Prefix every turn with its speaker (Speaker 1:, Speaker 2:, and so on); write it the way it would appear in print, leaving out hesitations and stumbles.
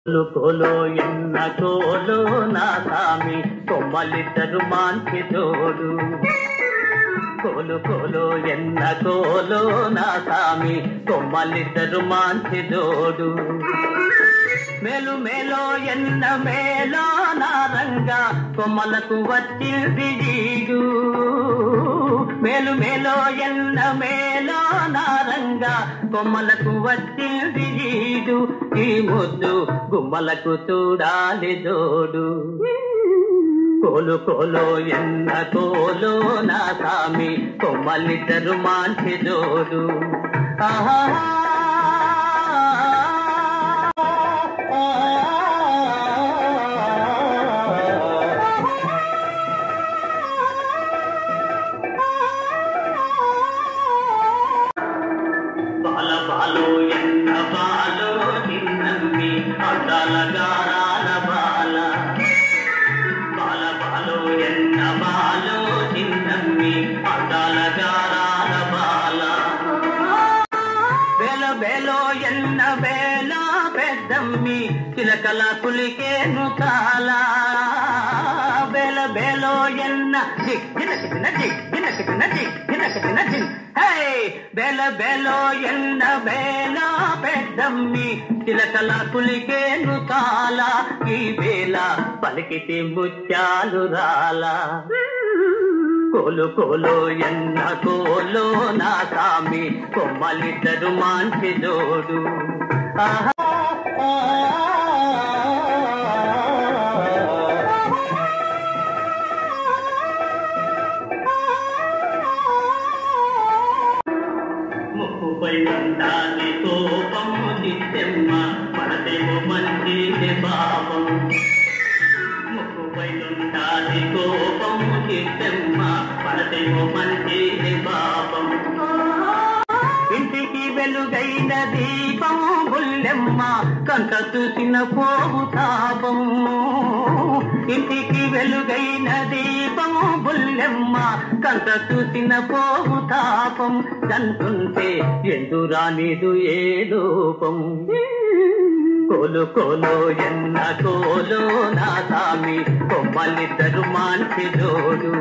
Speaker 1: కోలో ఎన్న కోలో నా సామి కొమ్మలిద్దరు మాంచి జోడు. కోలో ఎన్న కోలో నా సామి కొమ్మలిద్దరు మాంచి జోడు. మేలు మేలో ఎన్న మేలో నా రంగా కొమ్మలకు వచ్చింది జీడు. మేలు మేలో ఎన్న మేలో నా రంగా కొమ్మలకు వచ్చింది జీడు. ఈ ముద్దు గుమ్మలకు చూడాలి జోడు. కోలో ఎన్న కోలో నా సామి కొమ్మలిద్దరు మాంచి జోడు. ఆహా బాలో ఎన్న బాలో చిన్నమ్మి అందాల గారాల బాల. బాలో ఎన్న బాలో చిన్నమ్మి అందాల గారాల బాల. బేలో ఎన్న బేలో పెద్దమ్మి చిలకల పులికేను తాల. బేలో ఎన్న బేలో ఎన్న బేలో పెద్దమ్మి చిలకల పులికేను తాల. ఈ వేళ పలికితే ముత్యాలు రాల. కోలో ఎన్న కోలో నా సామి కొమ్మలిద్దరు మాంచి జోడు. ఆహా ముక్కుపై ఉండాలి కోపము నిత్యమ్మ మనదేమో మంచి పాపం. ముక్కుపై ఉండాలి కోపము నిత్యమ్మ మనదేమో మంచి పాపం. ఇంటికి వెలుగైన దీపం బుల్లెమ్మ కంట చూసిన పోవు తాపం. ఇంటికి వెలుగైన దీపం బుల్లెమ్మ కంట చూసిన పోవు తాపం. కంటుంటే ఎందురా నీదు ఏ లోపం. కోలో ఎన్న కోలో నా సామి కొమ్మలిద్దరు మాంచి జోడు.